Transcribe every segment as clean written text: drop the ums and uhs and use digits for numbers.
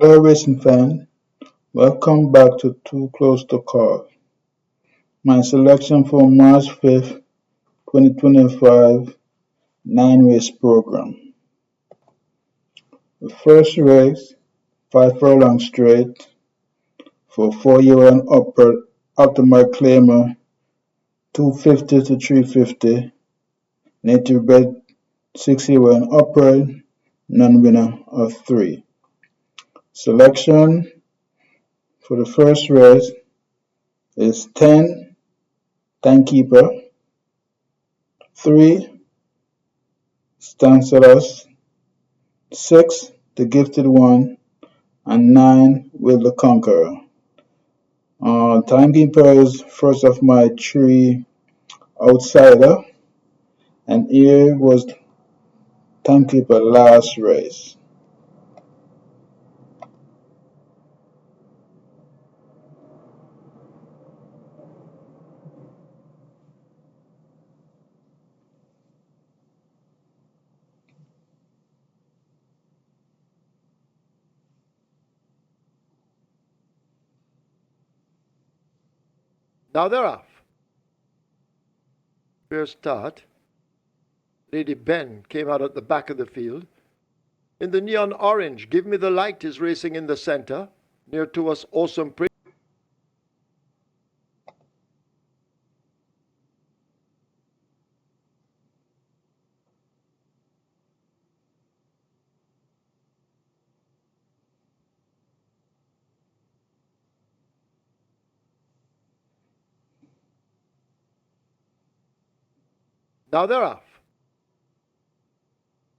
Hello racing fan, welcome back to Too Close to Call. My selection for March 5th, 2025 nine-race program. The first race, 5 furlong straight for 4-year and upper ultimate claimer 250 to 350, native bred 6-year and upper, non-winner of 3. Selection for the first race is 10 Timekeeper, 3 Stancelos, 6 The Gifted One, and 9 Will the Conqueror. Timekeeper is first of my 3 outsider, and here was Timekeeper last race. Now they're off. First start. Lady Ben came out at the back of the field. In the neon orange, Give Me the Light is racing in the center. Near to us, Awesome Prince. Now they're off.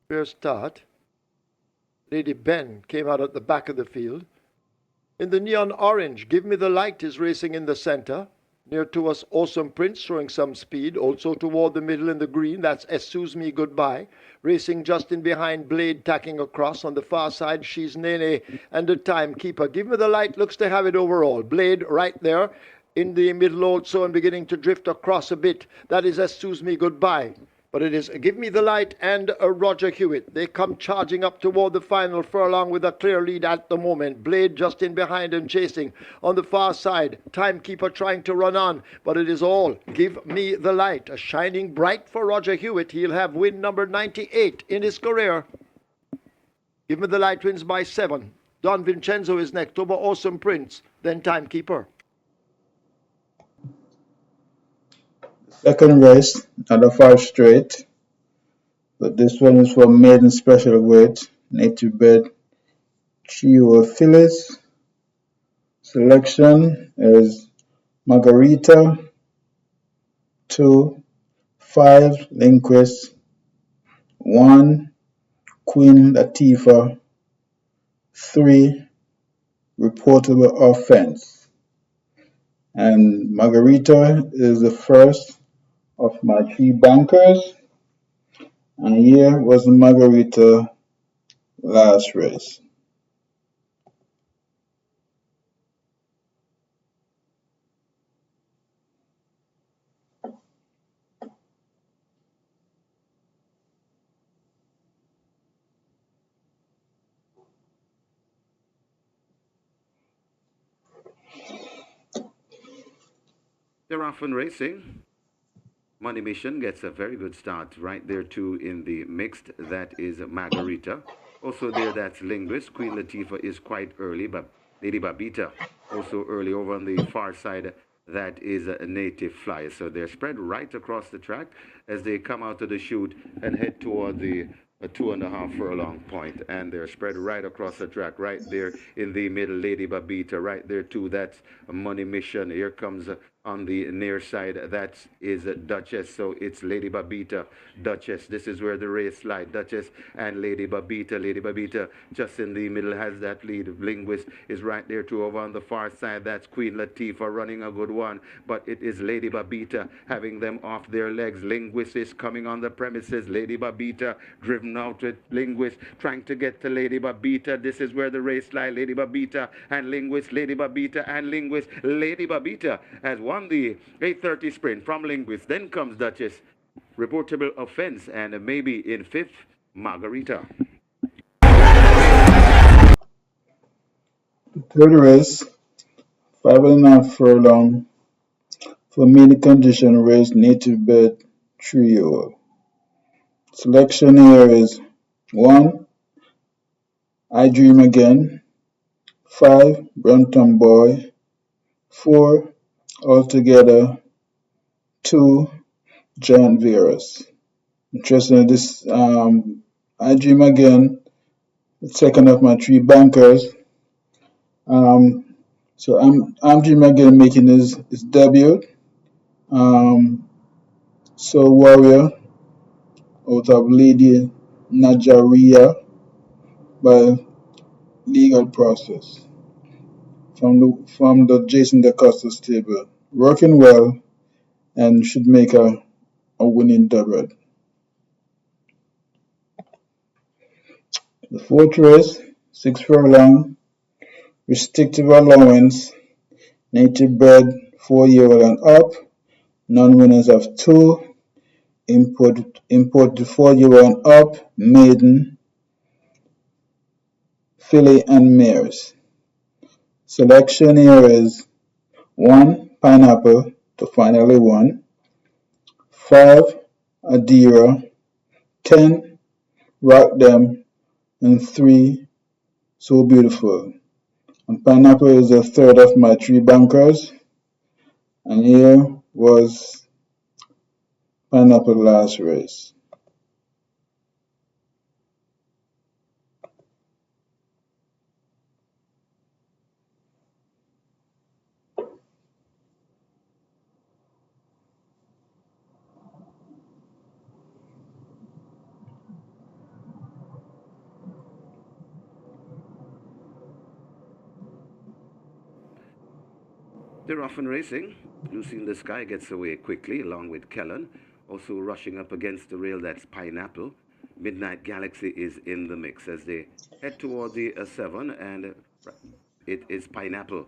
First start. Lady Ben came out at the back of the field. In the neon orange, Give Me the Light is racing in the center. Near to us, Awesome Prince showing some speed. Also toward the middle in the green, that's Excuse Me Goodbye. Racing just in behind Blade, tacking across. On the far side, She's Nene and the Timekeeper. Give Me the Light looks to have it overall. Blade right there in the middle also and beginning to drift across a bit. That is Excuse Me Goodbye. But it is Give Me the Light and Roger Hewitt. They come charging up toward the final furlong with a clear lead at the moment. Blade just in behind and chasing. On the far side, Timekeeper trying to run on. But it is all Give Me the Light. A shining bright for Roger Hewitt. He'll have win number 98 in his career. Give Me the Light wins by 7. Don Vincenzo is next over Awesome Prince. Then Timekeeper. Second race, another 5 straight, but this one is for maiden special weight, native bred Trio Phyllis. Selection is Margarita, 2, 5 Linquist, 1 Queen Latifah, 3 Reportable Offense. And Margarita is the first of my 3 bankers, and here was Margarita last race. They're off and racing. Money Mission gets a very good start right there too in the mixed. That is Margarita. Also there, that's Linguist. Queen Latifah is quite early, but Lady Babita also early over on the far side. That is a Native Flyer. So they're spread right across the track as they come out of the chute and head toward the a 2.5 furlong point, and they're spread right across the track, right there in the middle. Lady Babita, right there too. That's Money Mission. Here comes on the near side. That is Duchess. So it's Lady Babita, Duchess. This is where the race lies. Duchess and Lady Babita. Lady Babita just in the middle has that lead. Linguist is right there too. Over on the far side, that's Queen Latifah running a good one, but it is Lady Babita having them off their legs. Linguist is coming on the premises. Lady Babita driven out with Linguist trying to get to Lady Babita. This is where the race lies. Lady Babita and Linguist. Lady Babita and Linguist. Lady Babita has won the 8:30 sprint from Linguist. Then comes Duchess. Reportable Offense, and maybe in 5th, Margarita. Third race, 5.5 furlong for mid condition race native bred trio. Selection here is 1. I Dream Again. 5. Brunton Boy. 4. Altogether. 2. Giant Virus. Interesting, this I Dream Again, second of my three bankers. Um, so I'm Dream Again making his debut. Um, so Warrior out of Lady Najaria by legal process from the Jason DaCosta stable. Working well and should make a winning debut. The fourth race, 6 furlong, restrictive allowance, native bred 4-year-old and up, non-winners of 2, imported 4-year-old and up, maiden, filly and mares. Selection here is 1. Pineapple to finally won. 5. Adira. 10. Rock Them. And 3. So Beautiful. And Pineapple is the third of my three bankers. And here was Pineapple last race. They're off and racing. Lucy in the Sky gets away quickly along with Kellen. Also rushing up against the rail, that's Pineapple. Midnight Galaxy is in the mix as they head toward the 7, and it is Pineapple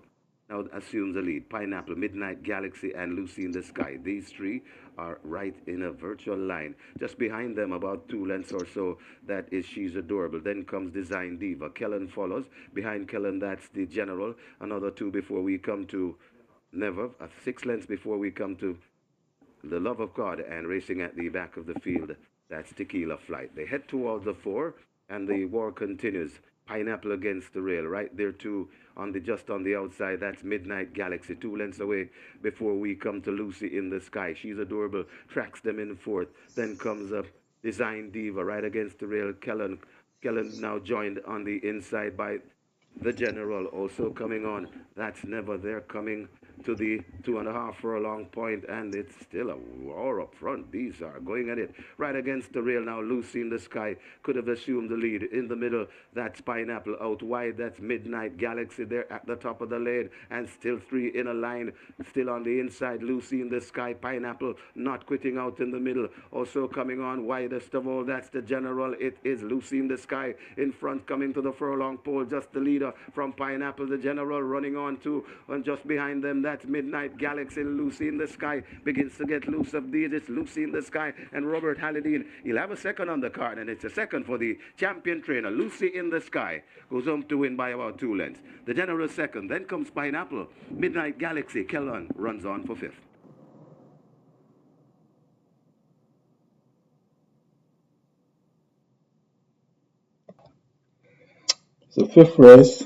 now assumes the lead. Pineapple, Midnight Galaxy, and Lucy in the Sky. These three are right in a virtual line. Just behind them, about 2 lengths or so, that is She's Adorable. Then comes Design Diva. Kellen follows. Behind Kellen, that's the General. Another 2 before we come to Never. 6 lengths before we come to The Love of God, and racing at the back of the field, that's Tequila Flight. They head towards the 4, and the war continues. Pineapple against the rail, right there too, just on the outside. That's Midnight Galaxy, 2 lengths away before we come to Lucy in the Sky. She's Adorable, tracks them in 4th. Then comes up Design Diva right against the rail. Kellen now joined on the inside by the General, also coming on. That's Never There, coming to the 2.5 furlong point, and it's still a war up front. These are going at it right against the rail now. Lucy in the Sky could have assumed the lead. In the middle, that's Pineapple. Out wide, that's Midnight Galaxy there at the top of the lane, and still 3 in a line. Still on the inside, Lucy in the Sky. Pineapple not quitting out in the middle. Also coming on widest of all, that's the General. It is Lucy in the Sky in front, coming to the furlong pole. Just the leader from Pineapple. The General running on too, and just behind them, that's Midnight Galaxy. Lucy in the Sky begins to get loose of these. It's Lucy in the Sky and Robert Hallidine. He'll have a second on the card, and it's a second for the champion trainer. Lucy in the Sky goes home to win by about 2 lengths. The General second. Then comes Pineapple. Midnight Galaxy. Kellen runs on for 5th. The fifth race,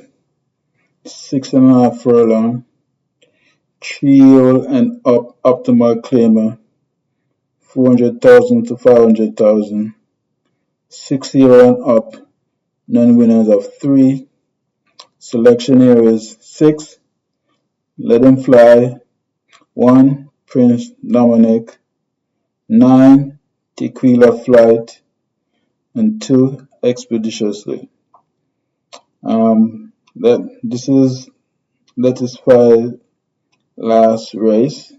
6.5 furlong, trio and up optimal claimer, 400,000 to 500,000. 6-year and up, non-winners of 3. Selection here is 6. Let Him Fly. 1. Prince Dominic. 9. Tequila Flight. And 2. Expeditiously. This is Lettuce Fly last race.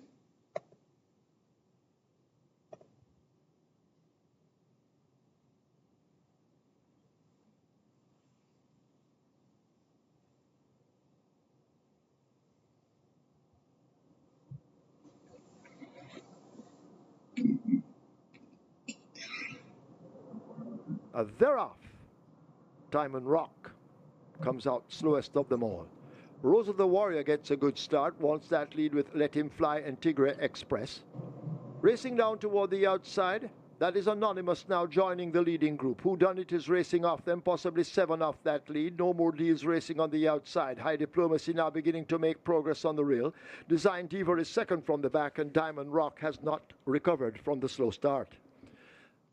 Thereof, Diamond Rock comes out slowest of them all. Rosa the Warrior gets a good start, wants that lead with Let Him Fly and Tigre Express. Racing down toward the outside, that is Anonymous now joining the leading group. Who Done It is racing off them, possibly 7 off that lead. No More Deals racing on the outside. High Diplomacy now beginning to make progress on the rail. Design Diva is second from the back, and Diamond Rock has not recovered from the slow start.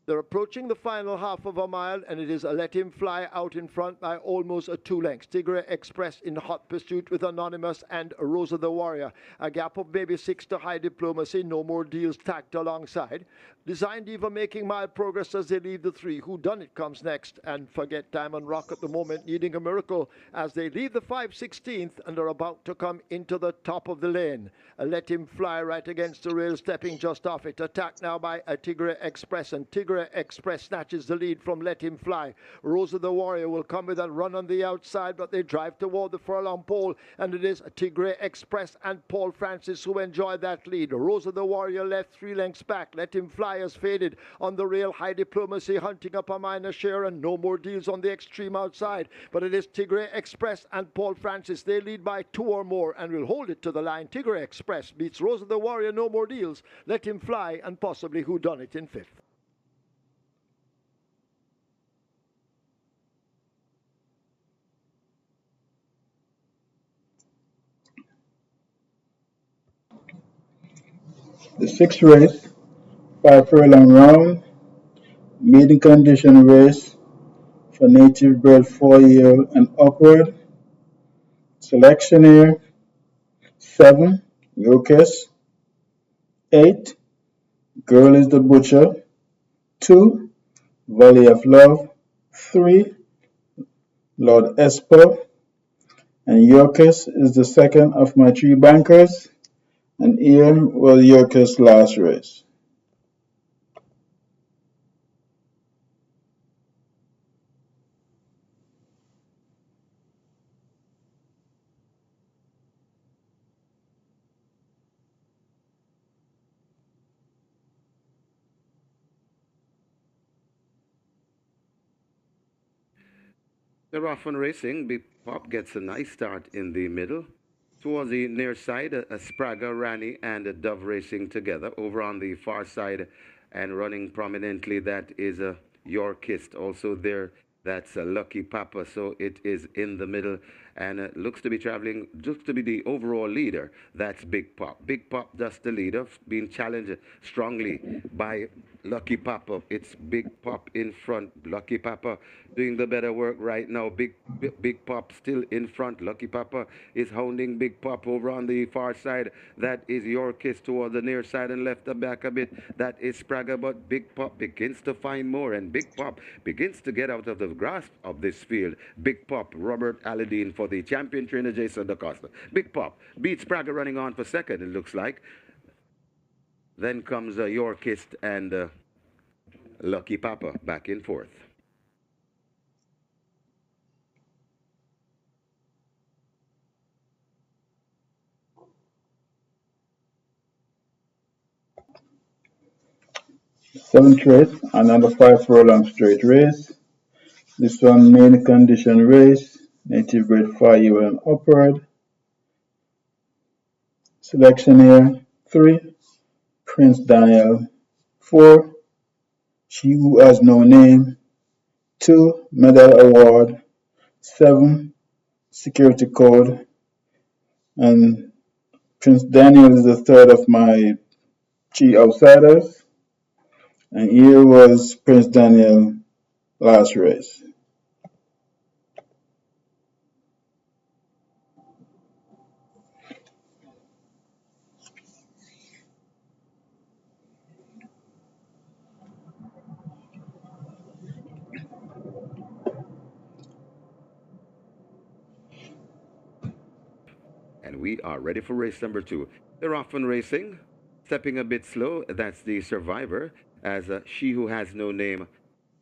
They're approaching the final half of a mile, and it is a Let Him Fly out in front by almost a 2 lengths. Tigre Express in hot pursuit with Anonymous and Rosa the Warrior. A gap of maybe 6 to High Diplomacy. No More Deals tacked alongside. Design Diva making mild progress as they leave the 3. Who Done It comes next, and Forget Diamond Rock at the moment needing a miracle as they leave the 5/16th and are about to come into the top of the lane. A Let Him Fly right against the rail, stepping just off it. Attacked now by a Tigre Express, and Tigre Express snatches the lead from Let Him Fly. Rosa the Warrior will come with a run on the outside, but they drive toward the furlong pole, and it is Tigre Express and Paul Francis who enjoy that lead. Rosa the Warrior left 3 lengths back. Let Him Fly has faded on the rail. High Diplomacy hunting up a minor share, and No More Deals on the extreme outside. But it is Tigre Express and Paul Francis. They lead by 2 or more and will hold it to the line. Tigre Express beats Rosa the Warrior, No More Deals, Let Him Fly, and possibly Who Done It in 5th. The 6th race, 5 furlong round, maiden condition race for native bred 4-year and upward. Selection here: 7, Yokes; 8, Girl is the Butcher; 2, Valley of Love; 3, Lord Esper; and Yokes is the second of my 3 bankers, and here was Yokes' last race. They're off and racing. Big Pop gets a nice start in the middle. Towards the near side, a Sprague, Rani, and a Dove racing together. Over on the far side and running prominently, that is a Yorkist. Also there, that's a Lucky Papa. So it is in the middle and looks to be traveling, looks to be the overall leader. That's Big Pop. Big Pop, just the leader, being challenged strongly by Lucky Papa. It's Big Pop in front. Lucky Papa doing the better work right now. Big Pop still in front. Lucky Papa is hounding Big Pop over on the far side. That is Yorkist toward the near side and left the back a bit. That is Sprague, but Big Pop begins to find more, and Big Pop begins to get out of the grasp of this field. Big Pop, Robert Alladine for the champion trainer Jason DaCosta. Big Pop beats Sprague running on for second, it looks like. Then comes Yorkist and Lucky Papa back in fourth. Seventh race, another 5 furlong straight race. This one main condition race, native bred 5-year and upward. Selection here: 3, Prince Daniel; 4, She Who Has No Name; 2, Medal Award; 7, Security Code; and Prince Daniel is the third of my 3 outsiders. And here was Prince Daniel last race. And we are ready for race number 2. They're off and racing, stepping a bit slow. That's the Survivor, as She Who Has No Name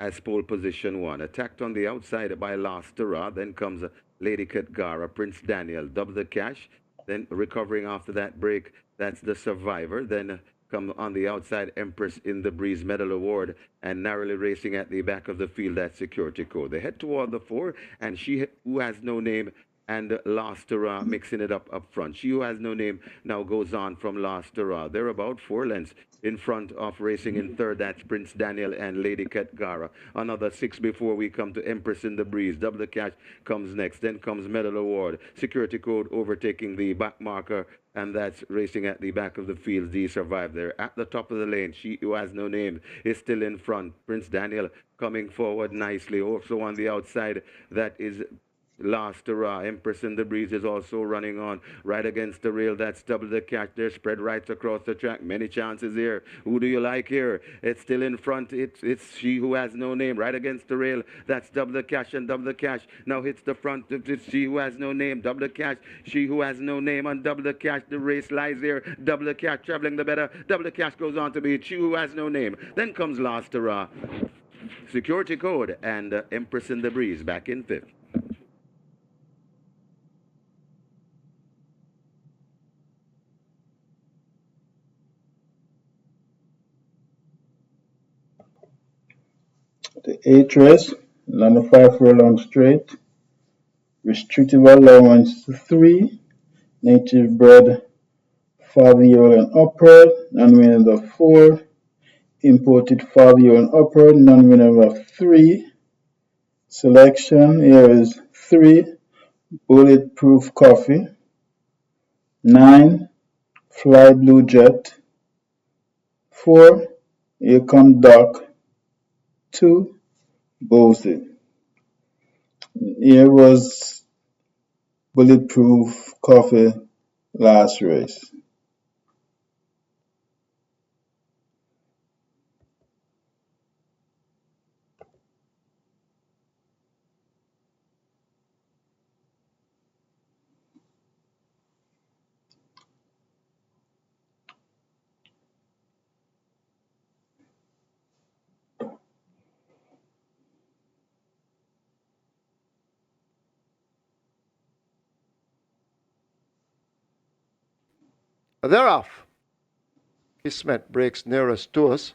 as pole position 1. Attacked on the outside by Last Tara. Then comes Lady Katgara, Prince Daniel, Double the Cash. Then recovering after that break, that's the Survivor. Then come on the outside, Empress in the Breeze Medal Award, and narrowly racing at the back of the field, that Security Code. They head toward the 4, and She Who Has No Name and Lost Hurrah mixing it up front. She Who Has No Name now goes on from Lost Hurrah. They're about 4 lengths in front of racing in third. That's Prince Daniel and Lady Ketgara. Another 6 before we come to Empress in the Breeze. Double the Cash comes next. Then comes Medal Award. Security Code overtaking the back marker, and that's racing at the back of the field. The Survive there. At the top of the lane, She Who Has No Name is still in front. Prince Daniel coming forward nicely. Also on the outside, that is Last Hurrah. Empress in the Breeze is also running on right against the rail. That's Double the Cash. They're spread right across the track. Many chances here. Who do you like here? It's still in front. It's She Who Has No Name right against the rail. That's Double the Cash, and Double the Cash now hits the front. It's She Who Has No Name. Double the Cash. She Who Has No Name on Double the Cash. The race lies here. Double the Cash traveling the better. Double the Cash goes on to beat She Who Has No Name. Then comes Last Hurrah. Security Code and Empress in the Breeze back in fifth. The eighth race, number 5 furlong straight, restrictive allowance 3, native bred 5-year-old and upward, non-winners of 4, imported 5-year-old and upward, non-winner of 3. Selection here is 3, Bulletproof Coffee, 9, Fly Blue Jet, 4, Here Come Doc, 2, Bozy. Here was Bulletproof Coffee last race. They're off. Kismet breaks nearest to us.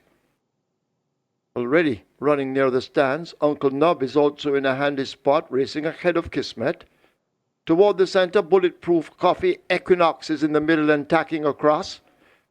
Already running near the stands, Uncle Nub is also in a handy spot, racing ahead of Kismet. Toward the center, Bulletproof Coffee. Equinox is in the middle and tacking across.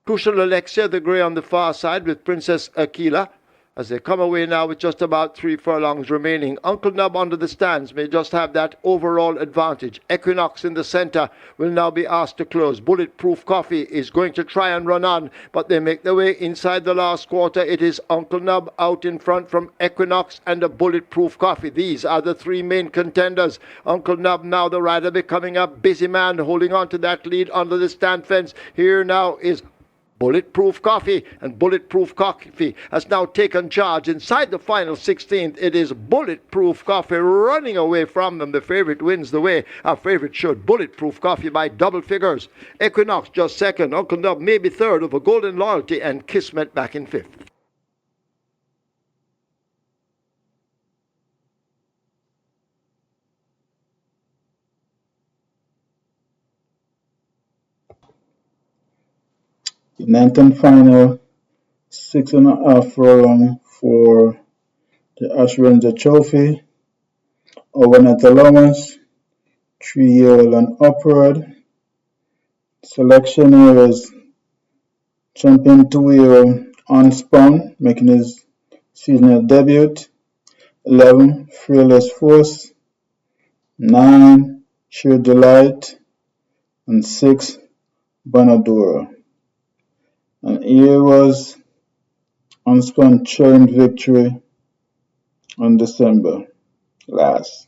Crucial Alexia, the grey on the far side, with Princess Aquila. As they come away now with just about 3 furlongs remaining. Uncle Nub under the stands may just have that overall advantage. Equinox in the center will now be asked to close. Bulletproof Coffee is going to try and run on, but they make their way inside the last quarter. It is Uncle Nub out in front from Equinox and a Bulletproof Coffee. These are the 3 main contenders. Uncle Nub now the rider becoming a busy man, holding on to that lead under the stand fence. Here now is Bulletproof Coffee, and Bulletproof Coffee has now taken charge inside the final 16th. It is Bulletproof Coffee running away from them. The favorite wins the way a favorite should. Bulletproof Coffee by double figures. Equinox just second. Uncle Nub maybe third over Golden Loyalty, and Kismet back in fifth. The ninth and final 6.5 furlong for the Ash Ranger Trophy. Overnight allowance 3-year-old and upward. Selection here is champion 2-year-old Unspun, making his seasonal debut. 11, Fearless Force. 9, Sheer Delight. And 6, Bonadura. And here was Unspun churn victory on December last.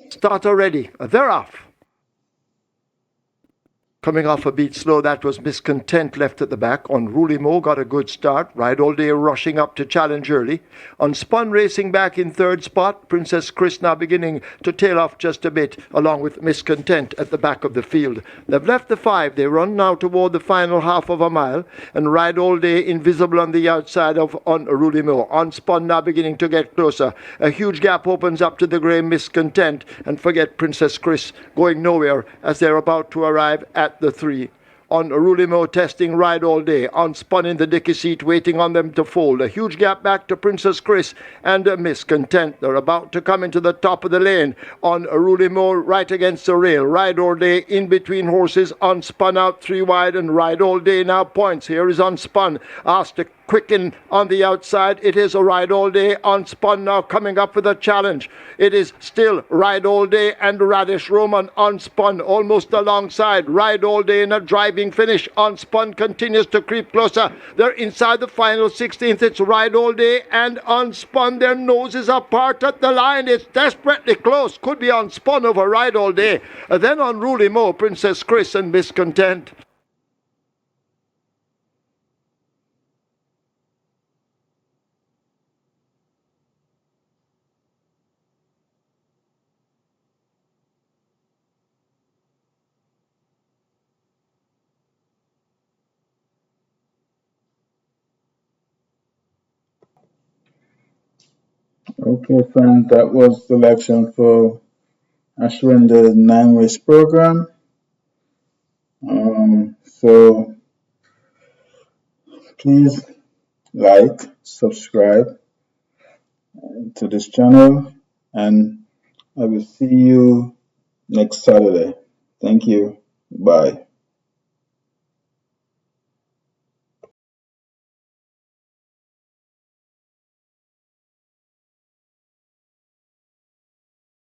Starter ready. They're off. Coming off a beat slow, that was Miscontent left at the back. Unruly Mo got a good start. Ride All Day rushing up to challenge early. Unspun racing back in third spot. Princess Chris now beginning to tail off just a bit, along with Miscontent at the back of the field. They've left the 5. They run now toward the final half of a mile, and Ride All Day invisible on the outside of Unruly Mo. Unspun now beginning to get closer. A huge gap opens up to the grey Miscontent, and forget Princess Chris going nowhere as they're about to arrive at the 3. Unruly Mo testing Ride All Day. Unspun in the dicky seat, waiting on them to fold. A huge gap back to Princess Chris and Miscontent. They're about to come into the top of the lane. Unruly Mo right against the rail. Ride All Day in between horses. Unspun out 3 wide, and Ride All Day now points. Here is Unspun. Asked to quicken on the outside. It is a Ride All Day. Unspun now coming up with a challenge. It is still Ride All Day and Radish Roman. Unspun almost alongside. Ride All Day in a driving finish. Unspun continues to creep closer. They're inside the final 16th. It's Ride All Day and Unspun. Their noses apart at the line. It's desperately close. Could be Unspun over Ride All Day. Then Unruly Mo, Princess Chris and Miscontent. Okay, friends, that was the selection for ushering the 9 race program. So please like, subscribe to this channel, and I will see you next Saturday. Thank you. Bye.